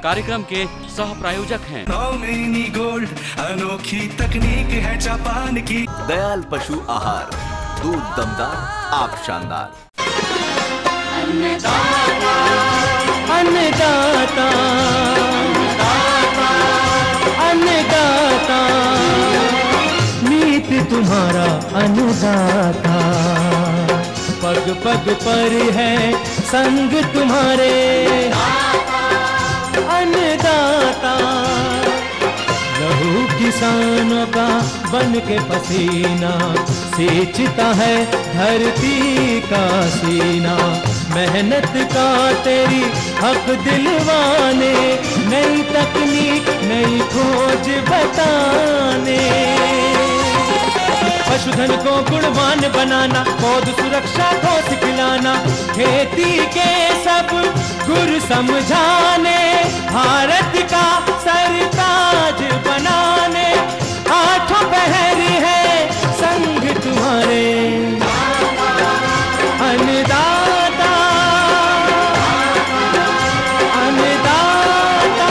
कार्यक्रम के सह प्रायोजक हैं। नौमिनी गोल्ड, अनोखी तकनीक है जापान की। दयाल पशु आहार, दूध दमदार, आप शानदार। अन्नदाता, अन्नदाता, नीत तुम्हारा अन्नदाता, पग पग पर है संग तुम्हारे अन्नदाता। लहू किसानों का बन के पसीना सींचता है धरती का सीना। मेहनत का तेरी हक दिलवाने, नई तकनीक नई खोज बताने। पशुधन को गुणवान बनाना, पौध सुरक्षा को सिखलाना, खेती के सब गुर समझाने, भारत का सरताज बनाने। आठों पहर है संग तुम्हारे अन्नदाता, अन्नदाता।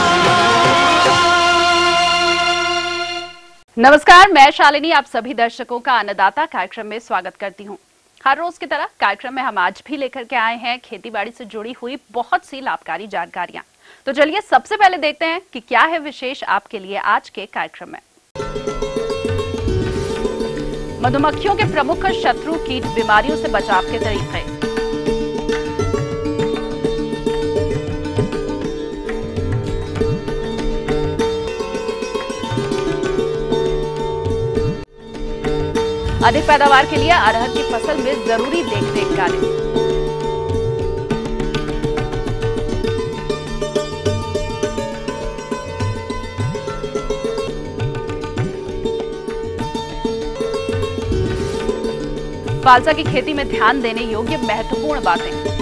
नमस्कार, मैं शालिनी आप सभी दर्शकों का अन्नदाता कार्यक्रम में स्वागत करती हूं। हर रोज की तरह कार्यक्रम में हम आज भी लेकर के आए हैं खेतीबाड़ी से जुड़ी हुई बहुत सी लाभकारी जानकारियां। तो चलिए सबसे पहले देखते हैं कि क्या है विशेष आपके लिए आज के कार्यक्रम में। मधुमक्खियों के प्रमुख शत्रु कीट बीमारियों से बचाव के तरीके। अधिक पैदावार के लिए अरहर की फसल में जरूरी देखरेख कार्य। फालसा की खेती में ध्यान देने योग्य महत्वपूर्ण बातें।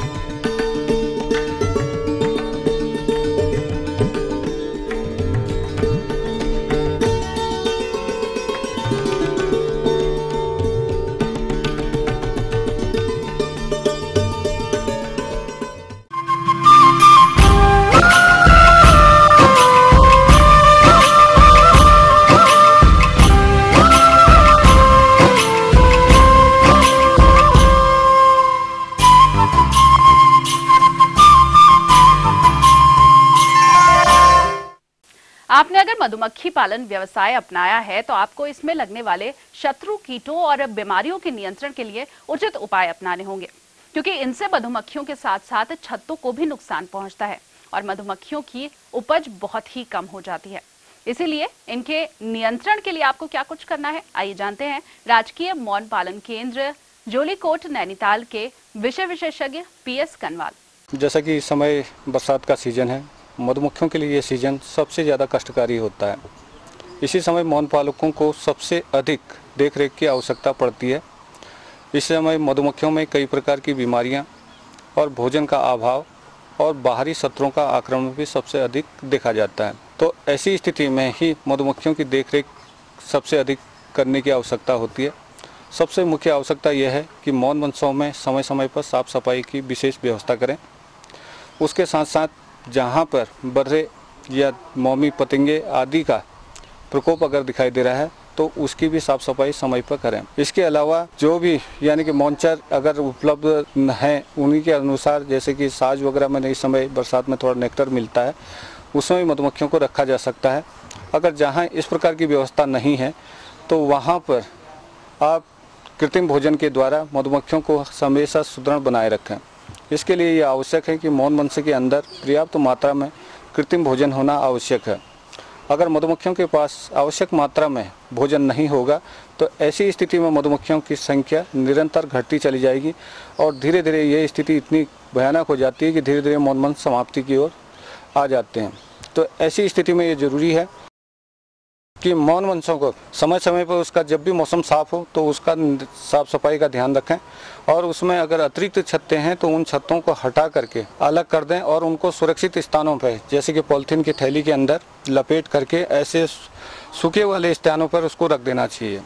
आपने अगर मधुमक्खी पालन व्यवसाय अपनाया है तो आपको इसमें लगने वाले शत्रु कीटों और बीमारियों के नियंत्रण के लिए उचित उपाय अपनाने होंगे, क्योंकि इनसे मधुमक्खियों के साथ साथ छत्तों को भी नुकसान पहुंचता है और मधुमक्खियों की उपज बहुत ही कम हो जाती है। इसीलिए इनके नियंत्रण के लिए आपको क्या कुछ करना है, आइए जानते हैं राजकीय मौन पालन केंद्र जोलीकोट नैनीताल के विषय विशेषज्ञ PS कनवाल। जैसा कि इस समय बरसात का सीजन है, मधुमक्खियों के लिए ये सीज़न सबसे ज़्यादा कष्टकारी होता है। इसी समय मौन पालकों को सबसे अधिक देखरेख की आवश्यकता पड़ती है। इस समय मधुमक्खियों में कई प्रकार की बीमारियां और भोजन का अभाव और बाहरी शत्रुओं का आक्रमण भी सबसे अधिक देखा जाता है। तो ऐसी स्थिति में ही मधुमक्खियों की देखरेख सबसे अधिक करने की आवश्यकता होती है। सबसे मुख्य आवश्यकता यह है कि मौन वंशों में समय समय पर साफ सफाई की विशेष व्यवस्था करें। उसके साथ साथ जहाँ पर बर्रे या मौमी पतंगे आदि का प्रकोप अगर दिखाई दे रहा है तो उसकी भी साफ सफाई समय पर करें। इसके अलावा जो भी यानी कि मॉन्चर अगर उपलब्ध हैं उन्हीं के अनुसार, जैसे कि साज वगैरह में इस समय बरसात में थोड़ा नेक्टर मिलता है, उसमें मधुमक्खियों को रखा जा सकता है। अगर जहाँ इस प्रकार की व्यवस्था नहीं है तो वहाँ पर आप कृत्रिम भोजन के द्वारा मधुमक्खियों को हमेशा सुदृढ़ बनाए रखें। इसके लिए ये आवश्यक है कि मौन वंश के अंदर पर्याप्त मात्रा में कृत्रिम भोजन होना आवश्यक है। अगर मधुमक्खियों के पास आवश्यक मात्रा में भोजन नहीं होगा तो ऐसी स्थिति में मधुमक्खियों की संख्या निरंतर घटती चली जाएगी और धीरे धीरे ये स्थिति इतनी भयानक हो जाती है कि धीरे धीरे मौन वंश समाप्ति की ओर आ जाते हैं। तो ऐसी स्थिति में ये ज़रूरी है कि मौन वंशों को समय समय पर उसका जब भी मौसम साफ हो तो उसका साफ सफाई का ध्यान रखें और उसमें अगर अतिरिक्त छत्ते हैं तो उन छत्तों को हटा करके अलग कर दें और उनको सुरक्षित स्थानों पर, जैसे कि पॉलीथीन की थैली के अंदर लपेट करके ऐसे सूखे वाले स्थानों पर उसको रख देना चाहिए।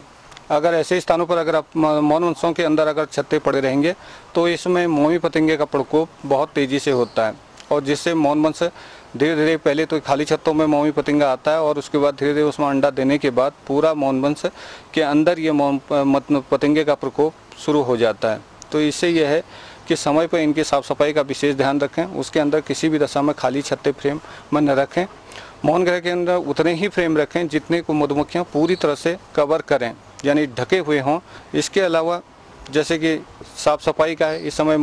अगर ऐसे स्थानों पर अगर आप मौन वंशों के अंदर अगर छत्ते पड़े रहेंगे तो इसमें मोमी पतंगे का प्रकोप बहुत तेज़ी से होता है और जिससे मौन वंश धीरे धीरे पहले तो खाली छत्तों में मौमी पतंगा आता है और उसके बाद धीरे धीरे उसमें अंडा देने के बाद पूरा मौन वंश के अंदर ये पतंगे का प्रकोप शुरू हो जाता है। तो इससे यह है कि समय पर इनकी साफ़ सफाई का विशेष ध्यान रखें। उसके अंदर किसी भी दशा में खाली छत्ते फ्रेम में न रखें। मौन गृह के अंदर उतने ही फ्रेम रखें जितने को मधुमक्खियाँ पूरी तरह से कवर करें, यानी ढके हुए हों। इसके अलावा जैसे कि साफ़ सफाई का है, इस समय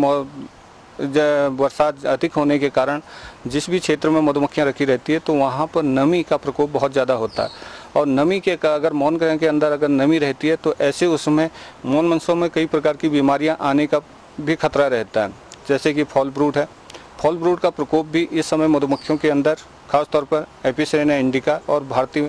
बरसात अधिक होने के कारण जिस भी क्षेत्र में मधुमक्खियाँ रखी रहती है तो वहाँ पर नमी का प्रकोप बहुत ज़्यादा होता है। और नमी के अगर मौन गृह के अंदर अगर नमी रहती है तो ऐसे उसमें मौन वंशों में कई प्रकार की बीमारियाँ आने का भी खतरा रहता है, जैसे कि फॉल ब्रूड है। फॉल ब्रूड का प्रकोप भी इस समय मधुमक्खियों के अंदर खासतौर पर एपिसेरेना इंडिका और भारतीय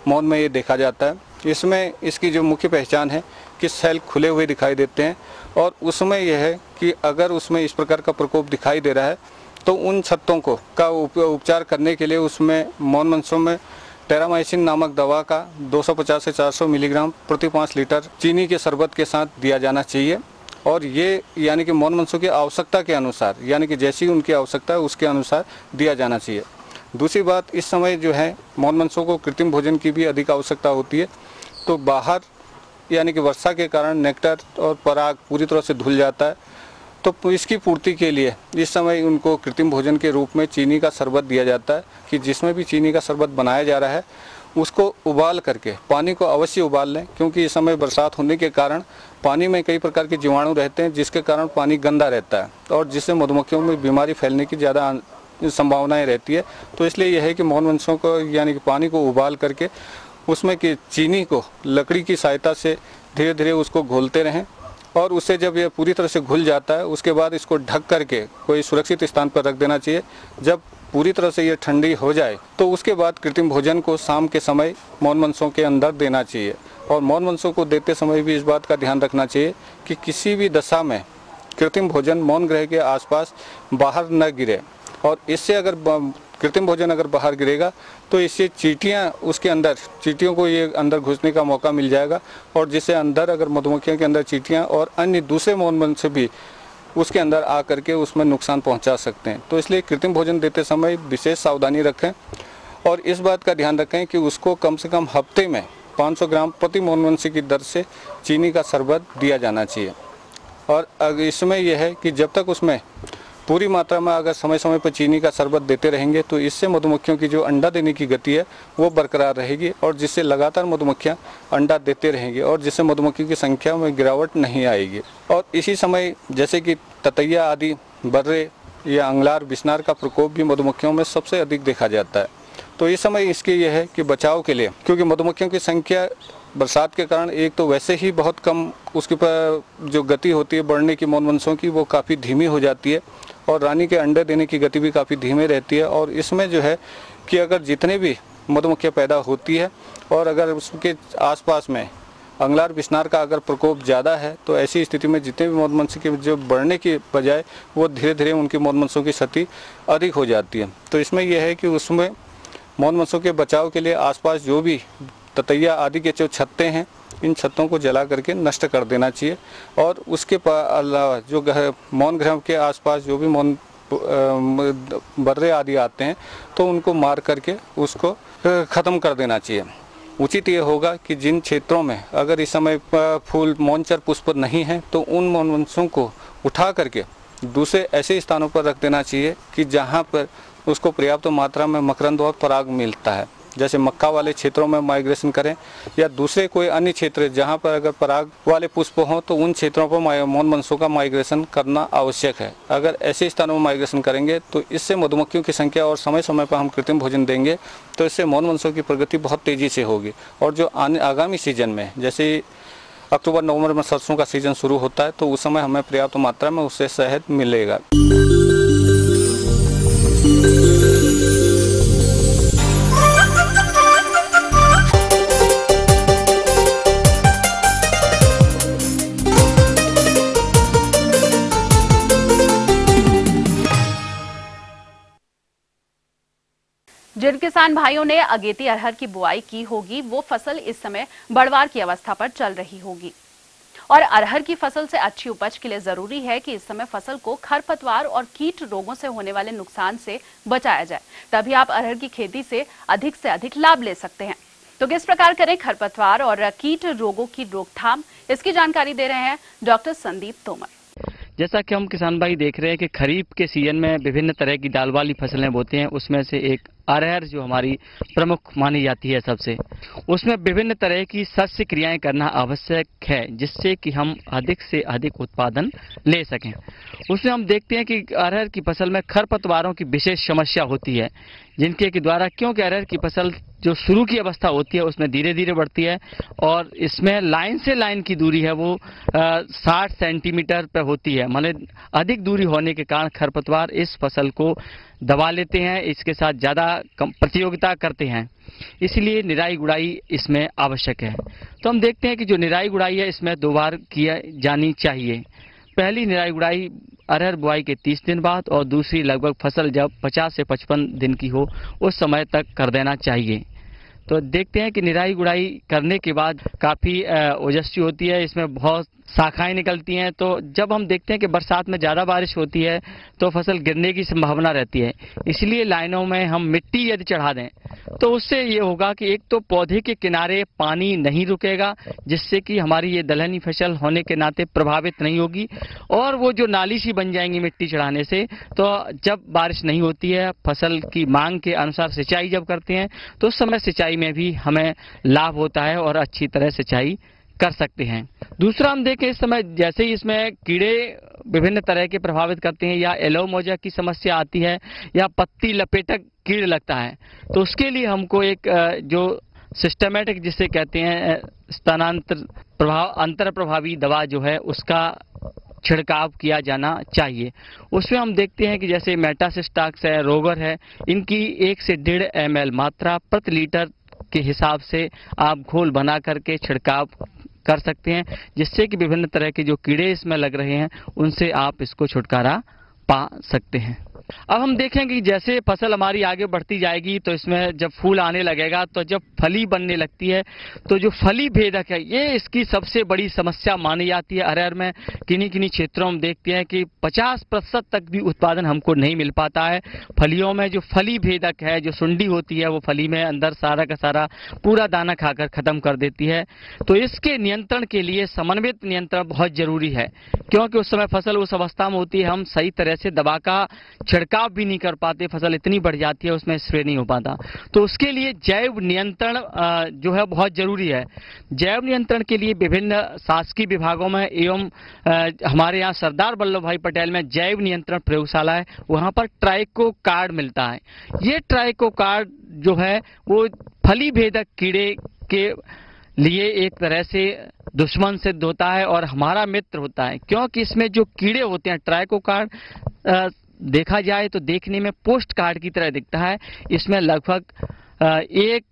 मौन में ये देखा जाता है। इसमें इसकी जो मुख्य पहचान है कि सेल खुले हुए दिखाई देते हैं और उसमें यह है कि अगर उसमें इस प्रकार का प्रकोप दिखाई दे रहा है तो उन छत्तों को का उपचार करने के लिए उसमें मौन वंशों में टेरामाइसिन नामक दवा का 250 से 400 मिलीग्राम प्रति 5 लीटर चीनी के शरबत के साथ दिया जाना चाहिए। और ये यानी कि मौन वंशों की आवश्यकता के अनुसार, यानी कि जैसी उनकी आवश्यकता है उसके अनुसार दिया जाना चाहिए। दूसरी बात, इस समय जो है मौन वंशों को कृत्रिम भोजन की भी अधिक आवश्यकता होती है। तो बाहर यानी कि वर्षा के कारण नेक्टर और पराग पूरी तरह से धुल जाता है, तो इसकी पूर्ति के लिए इस समय उनको कृत्रिम भोजन के रूप में चीनी का शरबत दिया जाता है कि जिसमें भी चीनी का शरबत बनाया जा रहा है उसको उबाल करके पानी को अवश्य उबाल लें, क्योंकि इस समय बरसात होने के कारण पानी में कई प्रकार के जीवाणु रहते हैं जिसके कारण पानी गंदा रहता है और जिससे मधुमक्खियों में बीमारी फैलने की ज़्यादा संभावनाएं रहती है। तो इसलिए यह है कि मौन वंशों को यानी कि पानी को उबाल करके उसमें की चीनी को लकड़ी की सहायता से धीरे धीरे उसको घोलते रहें और उससे जब ये पूरी तरह से घुल जाता है उसके बाद इसको ढक करके कोई सुरक्षित स्थान पर रख देना चाहिए। जब पूरी तरह से ये ठंडी हो जाए तो उसके बाद कृत्रिम भोजन को शाम के समय मौन वंशों के अंदर देना चाहिए। और मौन वंशों को देते समय भी इस बात का ध्यान रखना चाहिए कि किसी भी दशा में कृत्रिम भोजन मौन गृह के आसपास बाहर न गिरे। और इससे अगर कृत्रिम भोजन अगर बाहर गिरेगा तो इससे चींटियां उसके अंदर चींटियों को ये अंदर घुसने का मौका मिल जाएगा और जिससे अंदर अगर मधुमक्खियों के अंदर चींटियां और अन्य दूसरे मौन वंश से भी उसके अंदर आ करके उसमें नुकसान पहुंचा सकते हैं। तो इसलिए कृत्रिम भोजन देते समय विशेष सावधानी रखें और इस बात का ध्यान रखें कि उसको कम से कम हफ्ते में 500 ग्राम प्रति मौन वंश की दर से चीनी का शरबत दिया जाना चाहिए। और इसमें यह है कि जब तक उसमें पूरी मात्रा में अगर समय समय पर चीनी का शरबत देते रहेंगे तो इससे मधुमक्खियों की जो अंडा देने की गति है वो बरकरार रहेगी और जिससे लगातार मधुमक्खियां अंडा देते रहेंगी और जिससे मधुमक्खियों की संख्या में गिरावट नहीं आएगी। और इसी समय जैसे कि ततैया आदि बर्रे या अंगलार बिस्नार का प्रकोप भी मधुमक्खियों में सबसे अधिक देखा जाता है। तो इस समय इसके यह है कि बचाव के लिए, क्योंकि मधुमक्खियों की संख्या बरसात के कारण एक तो वैसे ही बहुत कम उसके पर जो गति होती है बढ़ने की मौन वंशों की वो काफ़ी धीमी हो जाती है और रानी के अंडे देने की गति भी काफ़ी धीमे रहती है। और इसमें जो है कि अगर जितने भी मधुमक्खियाँ पैदा होती है और अगर उसके आसपास में अंगलार बिस्नार का अगर प्रकोप ज़्यादा है तो ऐसी स्थिति में जितने भी मौन वंश के जो बढ़ने की बजाय वो धीरे धीरे उनकी मौन वंशों की क्षति अधिक हो जाती है। तो इसमें यह है कि उसमें मौन वंशों के बचाव के लिए आसपास जो भी ततैया आदि के जो छत्ते हैं इन छत्तों को जला करके नष्ट कर देना चाहिए। और उसके अलावा जो मौन गृह के आसपास जो भी मौन बर्रे आदि आते हैं तो उनको मार करके उसको ख़त्म कर देना चाहिए। उचित ये होगा कि जिन क्षेत्रों में अगर इस समय फूल मौनचर पुष्प नहीं है तो उन मौन वंशों को उठा करके दूसरे ऐसे स्थानों पर रख देना चाहिए कि जहाँ पर उसको पर्याप्त मात्रा में मकरंद और पराग मिलता है। जैसे मक्का वाले क्षेत्रों में माइग्रेशन करें या दूसरे कोई अन्य क्षेत्र जहाँ पर अगर पराग वाले पुष्प हों तो उन क्षेत्रों पर मौन वंशों का माइग्रेशन करना आवश्यक है। अगर ऐसे स्थानों में माइग्रेशन करेंगे तो इससे मधुमक्खियों की संख्या और समय समय पर हम कृत्रिम भोजन देंगे तो इससे मौन वंशों की प्रगति बहुत तेज़ी से होगी। और जो आगामी सीजन में जैसे अक्टूबर नवंबर में सरसों का सीजन शुरू होता है तो उस समय हमें पर्याप्त मात्रा में उससे शहद मिलेगा। जिन किसान भाइयों ने अगेती अरहर की बुआई की होगी वो फसल इस समय बढ़वार की अवस्था पर चल रही होगी और अरहर की फसल से अच्छी उपज के लिए जरूरी है कि इस समय फसल को खरपतवार और कीट रोगों से होने वाले नुकसान से बचाया जाए, तभी आप अरहर की खेती से अधिक लाभ ले सकते हैं। तो किस प्रकार करें खरपतवार और कीट रोगों की रोकथाम, इसकी जानकारी दे रहे हैं डॉक्टर संदीप तोमर। जैसा कि हम किसान भाई देख रहे हैं कि खरीफ के सीजन में विभिन्न तरह की दाल वाली फसलें बोते हैं, उसमें से एक अरहर जो हमारी प्रमुख मानी जाती है सबसे, उसमें विभिन्न तरह की शस्य क्रियाएं करना आवश्यक है जिससे कि हम अधिक से अधिक उत्पादन ले सकें। उसमें हम देखते हैं कि अरहर की फसल में खरपतवारों की विशेष समस्या होती है, जिनके के द्वारा, क्योंकि अरहर की फसल जो शुरू की अवस्था होती है उसमें धीरे धीरे बढ़ती है और इसमें लाइन से लाइन की दूरी है वो 60 सेंटीमीटर पर होती है। मतलब अधिक दूरी होने के कारण खरपतवार इस फसल को दबा लेते हैं, इसके साथ ज़्यादा प्रतियोगिता करते हैं, इसलिए निराई गुड़ाई इसमें आवश्यक है। तो हम देखते हैं कि जो निराई गुड़ाई है इसमें 2 बार किया जानी चाहिए। पहली निराई गुड़ाई अरहर बुआई के 30 दिन बाद और दूसरी लगभग फसल जब 50 से 55 दिन की हो उस समय तक कर देना चाहिए। तो देखते हैं कि निराई गुड़ाई करने के बाद काफ़ी ओजस्वी होती है, इसमें बहुत शाखाएं निकलती हैं। तो जब हम देखते हैं कि बरसात में ज़्यादा बारिश होती है तो फसल गिरने की संभावना रहती है, इसलिए लाइनों में हम मिट्टी यदि चढ़ा दें तो उससे ये होगा कि एक तो पौधे के किनारे पानी नहीं रुकेगा, जिससे कि हमारी ये दलहनी फसल होने के नाते प्रभावित नहीं होगी, और वो जो नाली सी बन जाएंगी मिट्टी चढ़ाने से, तो जब बारिश नहीं होती है फसल की मांग के अनुसार सिंचाई जब करते हैं तो उस समय सिंचाई में भी हमें लाभ होता है और अच्छी तरह सिंचाई कर सकते हैं। दूसरा हम देखें, इस समय जैसे ही इसमें कीड़े विभिन्न तरह के प्रभावित करते हैं या येलो मोजा की समस्या आती है या पत्ती लपेटक कीड़ लगता है, तो उसके लिए हमको एक जो सिस्टमेटिक जिसे कहते हैं अंतर प्रभावी दवा जो है उसका छिड़काव किया जाना चाहिए। उसमें हम देखते हैं कि जैसे मेटासिस्टाक्स है, रोगर है, इनकी 1 से 1.5 ml मात्रा प्रति लीटर के हिसाब से आप घोल बना करके छिड़काव कर सकते हैं, जिससे कि विभिन्न तरह के जो कीड़े इसमें लग रहे हैं उनसे आप इसको छुटकारा पा सकते हैं। अब हम देखेंगे कि जैसे फसल हमारी आगे बढ़ती जाएगी तो इसमें जब फूल आने लगेगा तो जब फली बनने लगती है तो जो फली भेदक है ये इसकी सबसे बड़ी समस्या मानी जाती है। अरहर में किन्हीं क्षेत्रों में देखते हैं कि 50% तक भी उत्पादन हमको नहीं मिल पाता है। फलियों में जो फली भेदक है, जो सुंडी होती है, वो फली में अंदर सारा का सारा पूरा दाना खाकर खत्म कर देती है। तो इसके नियंत्रण के लिए समन्वित नियंत्रण बहुत जरूरी है, क्योंकि उस समय फसल उस अवस्था में होती है हम सही तरह से दवा का छिड़काव भी नहीं कर पाते, फसल इतनी बढ़ जाती है उसमें स्प्रे नहीं हो पाता। तो उसके लिए जैव नियंत्रण जो है बहुत जरूरी है। जैव नियंत्रण के लिए विभिन्न शासकीय विभागों में एवं हमारे यहाँ सरदार वल्लभ भाई पटेल में जैव नियंत्रण प्रयोगशाला है, वहाँ पर ट्राइको कार्ड मिलता है। ये ट्राइको कार्ड जो है वो फली भेदक कीड़े के लिए एक तरह से दुश्मन सिद्ध होता है और हमारा मित्र होता है, क्योंकि इसमें जो कीड़े होते हैं, ट्राइको कार्ड देखा जाए तो देखने में पोस्ट कार्ड की तरह दिखता है। इसमें लगभग 1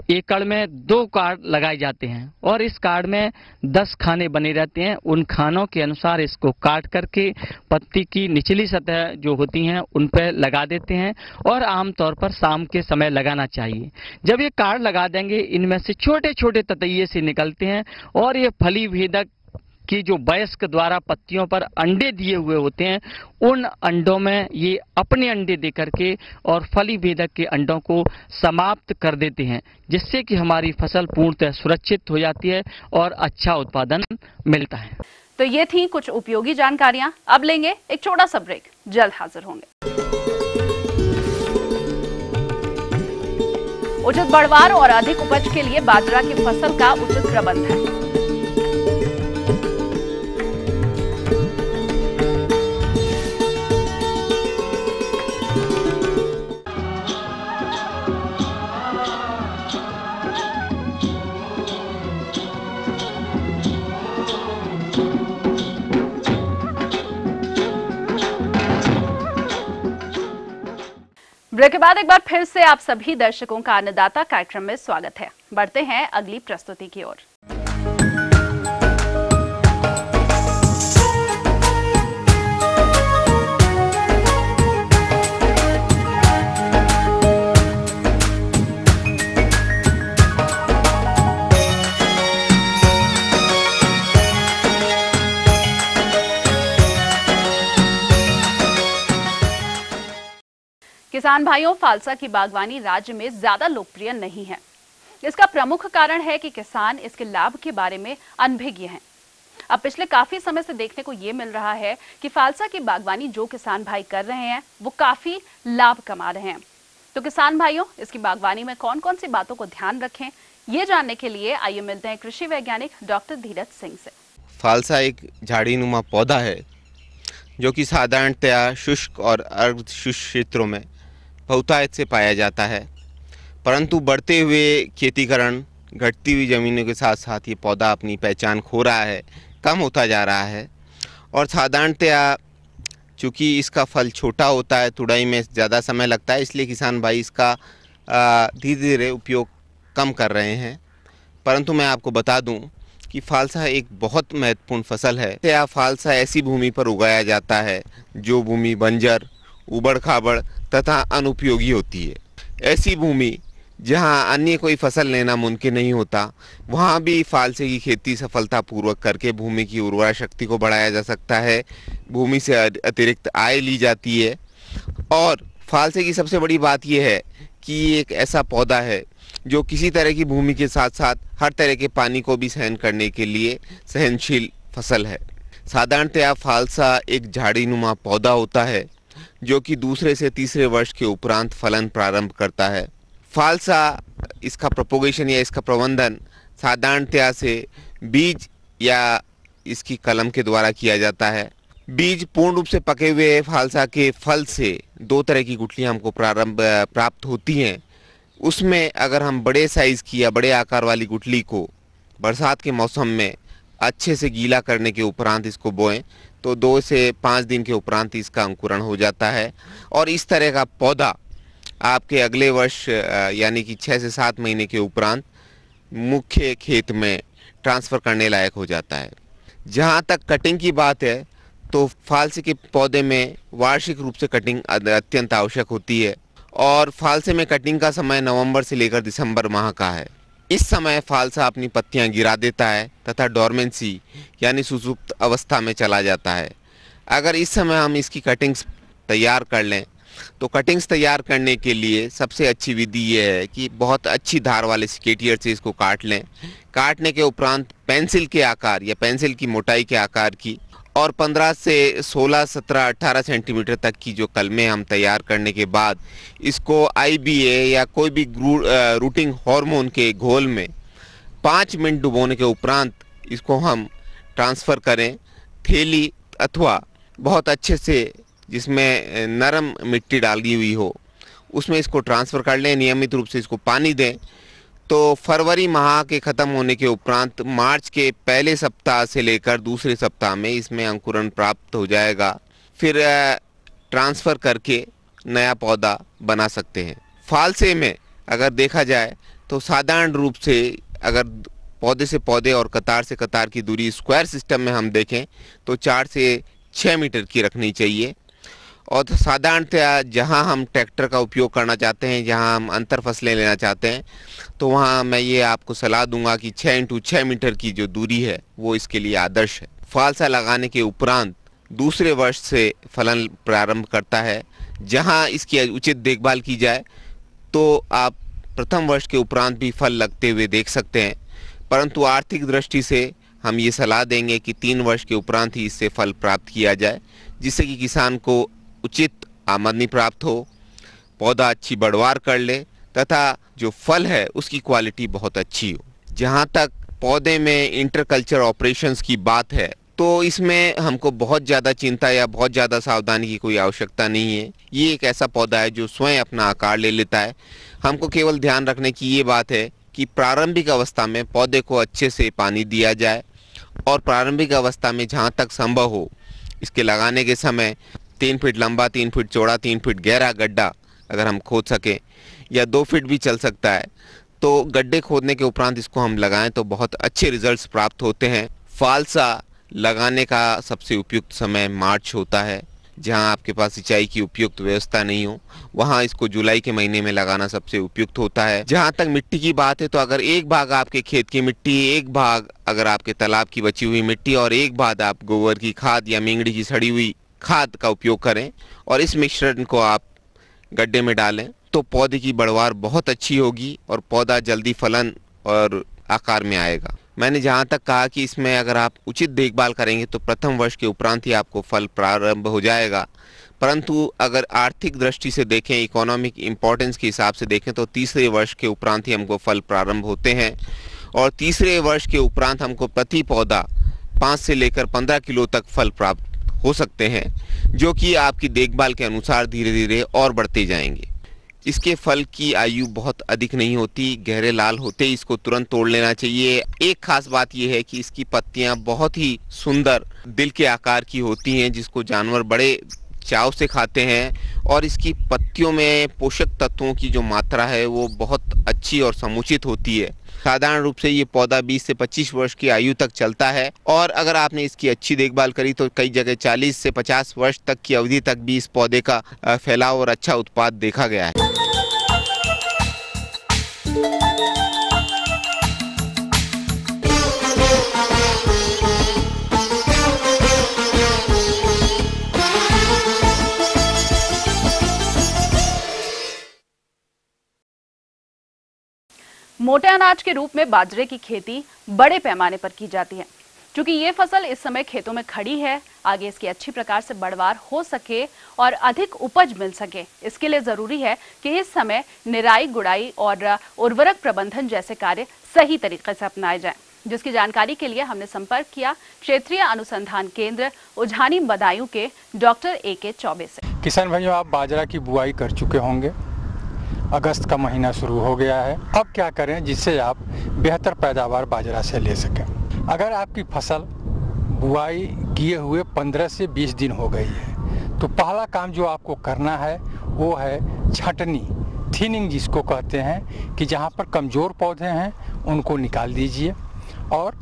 एकड़ में 2 कार्ड लगाए जाते हैं और इस कार्ड में 10 खाने बने रहते हैं। उन खानों के अनुसार इसको काट करके पत्ती की निचली सतह जो होती हैं उन पर लगा देते हैं और आमतौर पर शाम के समय लगाना चाहिए। जब ये कार्ड लगा देंगे इनमें से छोटे छोटे ततैये से निकलते हैं और ये फली भेदक कि जो वयस्क द्वारा पत्तियों पर अंडे दिए हुए होते हैं, उन अंडों में ये अपने अंडे दे करके और फली भेदक के अंडों को समाप्त कर देते हैं, जिससे कि हमारी फसल पूर्णतः सुरक्षित हो जाती है और अच्छा उत्पादन मिलता है। तो ये थी कुछ उपयोगी जानकारियां। अब लेंगे एक छोटा सा ब्रेक, जल्द हाजिर होंगे। उचित बढ़वार और अधिक उपज के लिए बाजरा की फसल का उचित प्रबंधन। ब्रेक के बाद एक बार फिर से आप सभी दर्शकों का अन्नदाता कार्यक्रम में स्वागत है। बढ़ते हैं अगली प्रस्तुति की ओर। किसान भाइयों, फालसा की बागवानी राज्य में ज्यादा लोकप्रिय नहीं है। इसका प्रमुख कारण है कि किसान इसके लाभ के बारे में अनभिज्ञ हैं। अब पिछले काफी समय से देखने को ये मिल रहा है कि फालसा की बागवानी जो किसान भाई कर रहे हैं वो काफी लाभ कमा रहे हैं। तो किसान भाइयों, इसकी बागवानी में कौन कौन सी बातों को ध्यान रखें, ये जानने के लिए आइए मिलते हैं कृषि वैज्ञानिक डॉक्टर धीरज सिंह से। फालसा एक झाड़ीनुमा पौधा है जो कि साधारणतया शुष्क और अर्ध शुष्क क्षेत्रों में बहुतायत से पाया जाता है, परंतु बढ़ते हुए खेतीकरण, घटती हुई ज़मीनों के साथ साथ ये पौधा अपनी पहचान खो रहा है, कम होता जा रहा है। और साधारणतया चूँकि इसका फल छोटा होता है, तुड़ाई में ज़्यादा समय लगता है, इसलिए किसान भाई इसका धीरे धीरे उपयोग कम कर रहे हैं। परंतु मैं आपको बता दूं कि फालसा एक बहुत महत्वपूर्ण फसल है। यह फालसा ऐसी भूमि पर उगाया जाता है जो भूमि बंजर, उबड़ खाबड़ तथा अनुपयोगी होती है। ऐसी भूमि जहां अन्य कोई फसल लेना मुमकिन नहीं होता, वहां भी फालसे की खेती सफलतापूर्वक करके भूमि की उर्वरा शक्ति को बढ़ाया जा सकता है, भूमि से अतिरिक्त आय ली जाती है। और फालसे की सबसे बड़ी बात यह है कि ये एक ऐसा पौधा है जो किसी तरह की भूमि के साथ साथ हर तरह के पानी को भी सहन करने के लिए सहनशील फसल है। साधारणतया फालसा एक झाड़ीनुमा पौधा होता है जो कि दूसरे से तीसरे वर्ष के उपरांत फलन प्रारंभ करता है। फालसा, इसका प्रोपोगेशन या इसका प्रबंधन साधारणतया से बीज या इसकी कलम के द्वारा किया जाता है। बीज पूर्ण रूप से पके हुए फालसा के फल से दो तरह की गुठलियाँ हमको प्राप्त होती हैं। उसमें अगर हम बड़े साइज़ की या बड़े आकार वाली गुठली को बरसात के मौसम में अच्छे से गीला करने के उपरांत इसको बोएं तो 2 से 5 दिन के उपरांत इसका अंकुरण हो जाता है और इस तरह का पौधा आपके अगले वर्ष यानी कि 6 से 7 महीने के उपरांत मुख्य खेत में ट्रांसफ़र करने लायक हो जाता है। जहाँ तक कटिंग की बात है तो फालसे के पौधे में वार्षिक रूप से कटिंग अत्यंत आवश्यक होती है और फालसे में कटिंग का समय नवंबर से लेकर दिसंबर माह का है। इस समय फालसा अपनी पत्तियां गिरा देता है तथा डोरमेंसी यानी सुसुप्त अवस्था में चला जाता है। अगर इस समय हम इसकी कटिंग्स तैयार कर लें तो कटिंग्स तैयार करने के लिए सबसे अच्छी विधि ये है कि बहुत अच्छी धार वाले सिकेटियर से इसको काट लें। काटने के उपरांत पेंसिल के आकार या पेंसिल की मोटाई के आकार की और 15 से 16, 17, 18 सेंटीमीटर तक की जो कलमें हम तैयार करने के बाद इसको IBA या कोई भी रूटिंग हार्मोन के घोल में 5 मिनट डुबोने के उपरांत इसको हम ट्रांसफ़र करें। थैली अथवा बहुत अच्छे से जिसमें नरम मिट्टी डाली हुई हो उसमें इसको ट्रांसफ़र कर लें। नियमित रूप से इसको पानी दें तो फरवरी माह के ख़त्म होने के उपरांत मार्च के पहले सप्ताह से लेकर दूसरे सप्ताह में इसमें अंकुरण प्राप्त हो जाएगा। फिर ट्रांसफ़र करके नया पौधा बना सकते हैं। फालसे में अगर देखा जाए तो साधारण रूप से अगर पौधे से पौधे और कतार से कतार की दूरी स्क्वायर सिस्टम में हम देखें तो 4 से 6 मीटर की रखनी चाहिए। और साधारणतया जहां हम ट्रैक्टर का उपयोग करना चाहते हैं, जहां हम अंतर फसलें लेना चाहते हैं, तो वहां मैं ये आपको सलाह दूंगा कि 6 इंटू 6 मीटर की जो दूरी है वो इसके लिए आदर्श है। फालसा लगाने के उपरांत दूसरे वर्ष से फलन प्रारंभ करता है। जहां इसकी उचित देखभाल की जाए तो आप प्रथम वर्ष के उपरांत भी फल लगते हुए देख सकते हैं, परंतु आर्थिक दृष्टि से हम ये सलाह देंगे कि 3 वर्ष के उपरांत ही इससे फल प्राप्त किया जाए, जिससे कि किसान को उचित आमदनी प्राप्त हो, पौधा अच्छी बढ़वार कर ले तथा जो फल है उसकी क्वालिटी बहुत अच्छी हो। जहाँ तक पौधे में इंटरकल्चर ऑपरेशंस की बात है तो इसमें हमको बहुत ज़्यादा चिंता या बहुत ज़्यादा सावधानी की कोई आवश्यकता नहीं है। ये एक ऐसा पौधा है जो स्वयं अपना आकार ले लेता है। हमको केवल ध्यान रखने की ये बात है कि प्रारंभिक अवस्था में पौधे को अच्छे से पानी दिया जाए और प्रारंभिक अवस्था में जहाँ तक संभव हो इसके लगाने के समय 3 फीट लंबा, 3 फीट चौड़ा, 3 फीट गहरा गड्ढा अगर हम खोद सकें या 2 फीट भी चल सकता है तो गड्ढे खोदने के उपरांत इसको हम लगाएं तो बहुत अच्छे रिजल्ट्स प्राप्त होते हैं। फालसा लगाने का सबसे उपयुक्त समय मार्च होता है। जहां आपके पास सिंचाई की उपयुक्त व्यवस्था नहीं हो वहां इसको जुलाई के महीने में लगाना सबसे उपयुक्त होता है। जहां तक मिट्टी की बात है तो अगर एक भाग आपके खेत की मिट्टी, एक भाग अगर आपके तालाब की बची हुई मिट्टी और एक भाग आप गोबर की खाद या मिंगड़ी की सड़ी हुई खाद का उपयोग करें और इस मिश्रण को आप गड्ढे में डालें तो पौधे की बढ़वार बहुत अच्छी होगी और पौधा जल्दी फलन और आकार में आएगा। मैंने जहाँ तक कहा कि इसमें अगर आप उचित देखभाल करेंगे तो प्रथम वर्ष के उपरांत ही आपको फल प्रारंभ हो जाएगा, परंतु अगर आर्थिक दृष्टि से देखें, इकोनॉमिक इम्पोर्टेंस के हिसाब से देखें तो तीसरे वर्ष के उपरांत ही हमको फल प्रारंभ होते हैं और तीसरे वर्ष के उपरांत हमको प्रति पौधा 5 से लेकर 15 किलो तक फल प्राप्त हो सकते हैं, जो कि आपकी देखभाल के अनुसार धीरे धीरे और बढ़ते जाएंगे। इसके फल की आयु बहुत अधिक नहीं होती, गहरे लाल होते ही इसको तुरंत तोड़ लेना चाहिए। एक खास बात यह है कि इसकी पत्तियां बहुत ही सुंदर दिल के आकार की होती हैं, जिसको जानवर बड़े चाव से खाते हैं और इसकी पत्तियों में पोषक तत्वों की जो मात्रा है वो बहुत अच्छी और समुचित होती है। साधारण रूप से ये पौधा 20 से 25 वर्ष की आयु तक चलता है और अगर आपने इसकी अच्छी देखभाल करी तो कई जगह 40 से 50 वर्ष तक की अवधि तक भी इस पौधे का फैलाव और अच्छा उत्पाद देखा गया है। मोटे अनाज के रूप में बाजरे की खेती बड़े पैमाने पर की जाती है। क्योंकि ये फसल इस समय खेतों में खड़ी है, आगे इसकी अच्छी प्रकार से बढ़वार हो सके और अधिक उपज मिल सके, इसके लिए जरूरी है कि इस समय निराई, गुड़ाई और उर्वरक प्रबंधन जैसे कार्य सही तरीके से अपनाए जाएं। जिसकी जानकारी के लिए हमने संपर्क किया क्षेत्रीय अनुसंधान केंद्र उझानी बदायूं के डॉक्टर AK चौबे से। किसान भाइयों, आप बाजरा की बुआई कर चुके होंगे, अगस्त का महीना शुरू हो गया है। अब क्या करें जिससे आप बेहतर पैदावार बाजरा से ले सकें। अगर आपकी फसल बुआई किए हुए 15 से 20 दिन हो गई है तो पहला काम जो आपको करना है वो है छटनी, थिनिंग जिसको कहते हैं, कि जहाँ पर कमज़ोर पौधे हैं उनको निकाल दीजिए और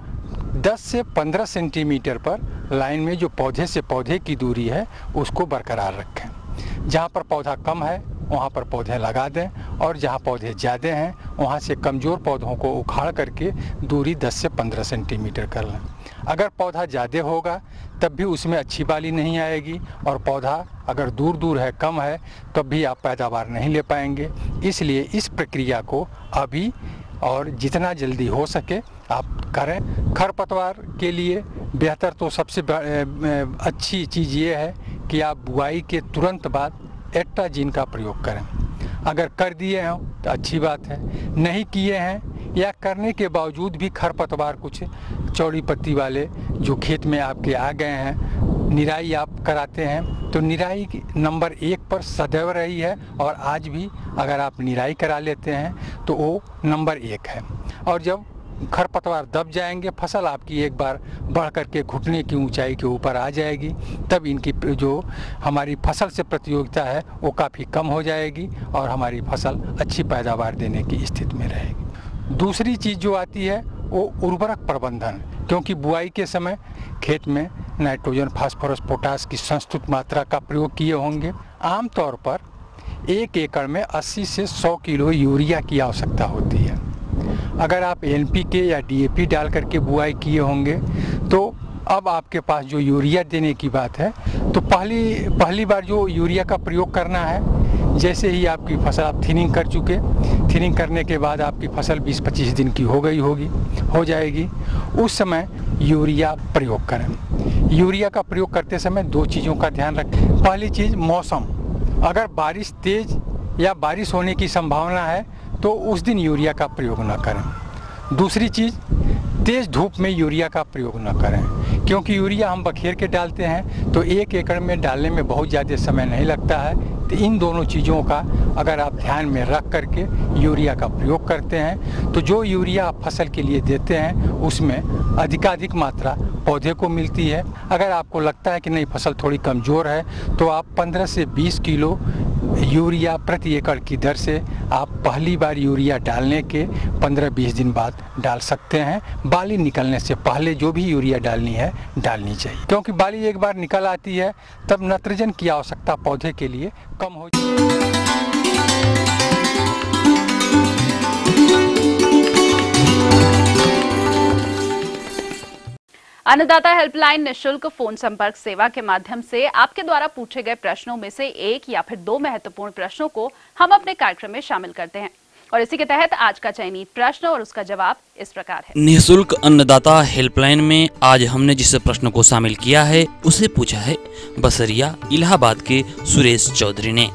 10 से 15 सेंटीमीटर पर लाइन में जो पौधे से पौधे की दूरी है उसको बरकरार रखें। जहाँ पर पौधा कम है वहाँ पर पौधे लगा दें और जहाँ पौधे ज़्यादा हैं वहाँ से कमज़ोर पौधों को उखाड़ करके दूरी 10 से 15 सेंटीमीटर कर लें। अगर पौधा ज़्यादा होगा तब भी उसमें अच्छी बाली नहीं आएगी और पौधा अगर दूर दूर है, कम है, तब भी आप पैदावार नहीं ले पाएंगे। इसलिए इस प्रक्रिया को अभी और जितना जल्दी हो सके आप करें। खरपतवार के लिए बेहतर तो सबसे अच्छी चीज़ ये है कि आप बुआई के तुरंत बाद एट्राजीन का प्रयोग करें। अगर कर दिए हों तो अच्छी बात है, नहीं किए हैं या करने के बावजूद भी खरपतवार कुछ चौड़ी पत्ती वाले जो खेत में आपके आ गए हैं, निराई आप कराते हैं तो निराई नंबर 1 पर सदैव रही है और आज भी अगर आप निराई करा लेते हैं तो वो नंबर 1 है। और जब खरपतवार दब जाएंगे, फसल आपकी एक बार बढ़ करके घुटने की ऊंचाई के ऊपर आ जाएगी, तब इनकी जो हमारी फसल से प्रतियोगिता है वो काफ़ी कम हो जाएगी और हमारी फसल अच्छी पैदावार देने की स्थिति में रहेगी। दूसरी चीज़ जो आती है वो उर्वरक प्रबंधन, क्योंकि बुआई के समय खेत में नाइट्रोजन, फास्फोरस, पोटास की संस्तुत मात्रा का प्रयोग किए होंगे। आमतौर पर 1 एकड़ में 80 से 100 किलो यूरिया की आवश्यकता होती है। अगर आप NPK या DAP डाल करके बुआई किए होंगे तो अब आपके पास जो यूरिया देने की बात है तो पहली बार जो यूरिया का प्रयोग करना है, जैसे ही आपकी फसल आप थिनिंग कर चुके, थिनिंग करने के बाद आपकी फसल 20-25 दिन की हो जाएगी, उस समय यूरिया प्रयोग करें। यूरिया का प्रयोग करते समय 2 चीज़ों का ध्यान रखें। पहली चीज़ मौसम, अगर बारिश तेज़ या बारिश होने की संभावना है तो उस दिन यूरिया का प्रयोग न करें। दूसरी चीज़, तेज़ धूप में यूरिया का प्रयोग न करें, क्योंकि यूरिया हम बखेर के डालते हैं तो 1 एकड़ में डालने में बहुत ज़्यादा समय नहीं लगता है। तो इन दोनों चीज़ों का अगर आप ध्यान में रख करके यूरिया का प्रयोग करते हैं तो जो यूरिया आप फसल के लिए देते हैं उसमें अधिकाधिक मात्रा पौधे को मिलती है। अगर आपको लगता है कि नहीं फसल थोड़ी कमज़ोर है तो आप 15 से 20 किलो यूरिया प्रति एकड़ की दर से आप पहली बार यूरिया डालने के 15-20 दिन बाद डाल सकते हैं। बाली निकलने से पहले जो भी यूरिया डालनी है डालनी चाहिए, क्योंकि बाली एक बार निकल आती है तब नाइट्रोजन की आवश्यकता पौधे के लिए कम हो जाती है। अन्नदाता हेल्पलाइन निःशुल्क फोन संपर्क सेवा के माध्यम से आपके द्वारा पूछे गए प्रश्नों में से एक या फिर दो महत्वपूर्ण प्रश्नों को हम अपने कार्यक्रम में शामिल करते हैं और इसी के तहत आज का चयनित प्रश्न और उसका जवाब इस प्रकार है। निःशुल्क अन्नदाता हेल्पलाइन में आज हमने जिस प्रश्न को शामिल किया है उसे पूछा है बसरिया इलाहाबाद के सुरेश चौधरी ने।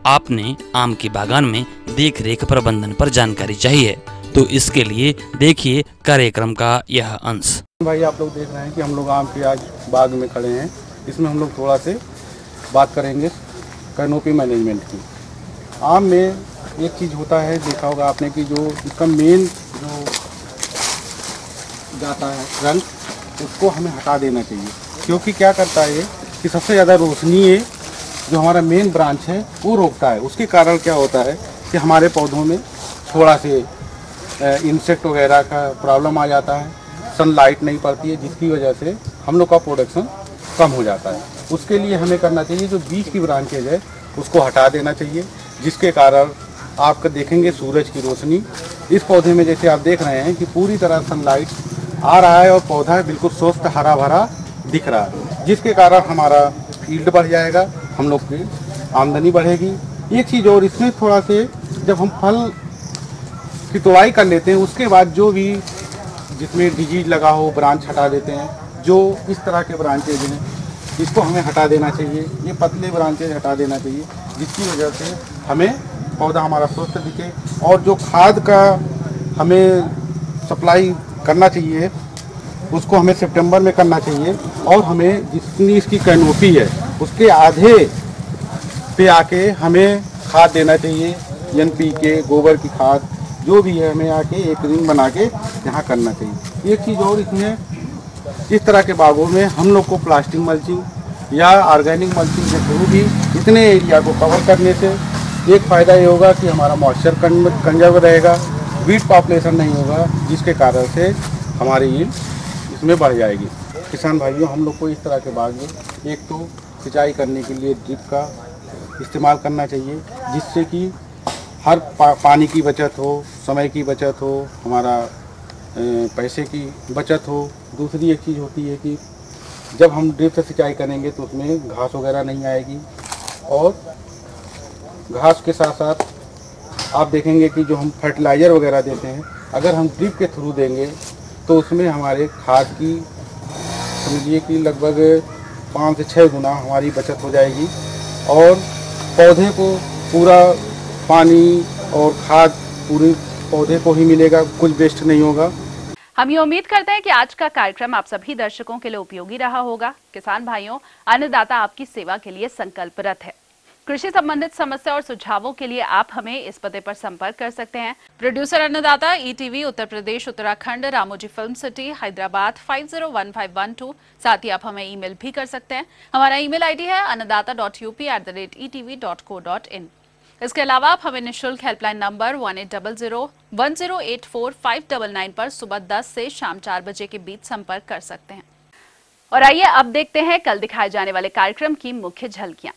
आपने आम के बागान में देख रेख प्रबंधन पर जानकारी चाहिए, तो इसके लिए देखिए कार्यक्रम का यह अंश। भाई आप लोग देख रहे हैं कि हम लोग आम के आज बाग में खड़े हैं। इसमें हम लोग थोड़ा से बात करेंगे कैनोपी मैनेजमेंट की। आम में एक चीज़ होता है, देखा होगा आपने कि जो इसका मेन जो जाता है रंग, उसको हमें हटा देना चाहिए, क्योंकि क्या करता है कि सबसे ज़्यादा रोशनी है जो हमारा मेन ब्रांच है वो रोकता है। उसके कारण क्या होता है कि हमारे पौधों में थोड़ा से इंसेक्ट वगैरह का प्रॉब्लम आ जाता है, सनलाइट नहीं पड़ती है, जिसकी वजह से हम लोग का प्रोडक्शन कम हो जाता है। उसके लिए हमें करना चाहिए जो बीच की ब्रांचेज है उसको हटा देना चाहिए, जिसके कारण आप देखेंगे सूरज की रोशनी इस पौधे में, जैसे आप देख रहे हैं कि पूरी तरह सनलाइट आ रहा है और पौधा बिल्कुल स्वस्थ हरा भरा दिख रहा है, जिसके कारण हमारा यील्ड बढ़ जाएगा, हम लोग की आमदनी बढ़ेगी। एक चीज़ और, इसमें थोड़ा से जब हम फल की तोड़ाई कर लेते हैं उसके बाद जो भी जिसमें डिजीज लगा हो ब्रांच हटा देते हैं। जो इस तरह के ब्रांचेज हैं इसको हमें हटा देना चाहिए, ये पतले ब्रांचेज हटा देना चाहिए, जिसकी वजह से हमें पौधा हमारा स्वस्थ दिखे। और जो खाद का हमें सप्लाई करना चाहिए उसको हमें सितंबर में करना चाहिए, और हमें जितनी इसकी कैनोपी है उसके आधे पे आके हमें खाद देना चाहिए, NPK गोबर की खाद जो भी है हमें आके एक रिंग बना के यहाँ करना चाहिए। एक चीज़ और, इसमें इस तरह के बागों में हम लोग को प्लास्टिक मल्चिंग या ऑर्गेनिक मल्चिंग के थ्रू भी इतने एरिया को कवर करने से एक फ़ायदा ये होगा कि हमारा मॉइस्चर कंजर्व रहेगा, वीट पॉपुलेशन नहीं होगा, जिसके कारण से हमारी यील्ड इसमें बढ़ जाएगी। किसान भाइयों, हम लोग को इस तरह के बाग में एक तो सिंचाई करने के लिए ड्रिप का इस्तेमाल करना चाहिए, जिससे कि हर पानी की बचत हो, समय की बचत हो, हमारा पैसे की बचत हो। दूसरी एक चीज़ होती है कि जब हम ड्रिप से सिंचाई करेंगे तो उसमें घास वगैरह नहीं आएगी, और घास के साथ साथ आप देखेंगे कि जो हम फर्टिलाइज़र वगैरह देते हैं अगर हम ड्रिप के थ्रू देंगे तो उसमें हमारे खाद की समझिए कि लगभग 5 से 6 गुना हमारी बचत हो जाएगी, और पौधे को पूरा पानी और खाद पूरे पौधे को ही मिलेगा, कुछ वेस्ट नहीं होगा। हम ये उम्मीद करते हैं कि आज का कार्यक्रम आप सभी दर्शकों के लिए उपयोगी रहा होगा। किसान भाइयों, अन्नदाता आपकी सेवा के लिए संकल्परत है। कृषि संबंधित समस्या और सुझावों के लिए आप हमें इस पते पर संपर्क कर सकते हैं। प्रोड्यूसर अन्नदाता, ETV, Uttar Pradesh Uttarakhand, Ramoji film city, Hyderabad 501512। साथ ही आप हमें ईमेल भी कर सकते हैं। हमारा ईमेल ID है annadaata.up@etv.co.in। इसके अलावा आप हमें निःशुल्क हेल्पलाइन नंबर 1800-1084-599 पर सुबह 10 से शाम 4 बजे के बीच संपर्क कर सकते हैं। और आइए अब देखते हैं कल दिखाए जाने वाले कार्यक्रम की मुख्य झलकियां।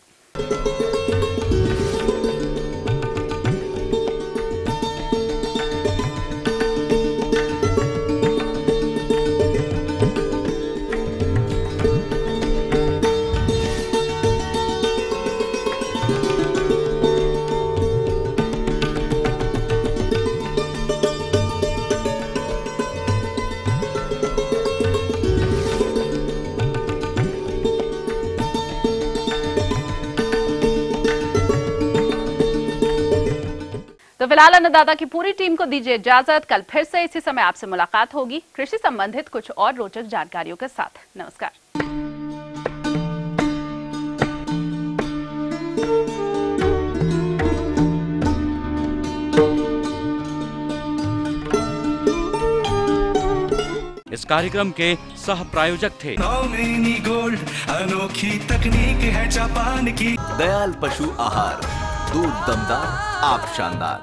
तो फिलहाल अन्नदाता की पूरी टीम को दीजिए इजाजत। कल फिर से इसी समय आपसे मुलाकात होगी कृषि संबंधित कुछ और रोचक जानकारियों के साथ। नमस्कार। इस कार्यक्रम के सह प्रायोजक थे नौमिनी गोल्ड, अनोखी तकनीक है जापान की। दयाल पशु आहार, दूध दमदार, आप शानदार।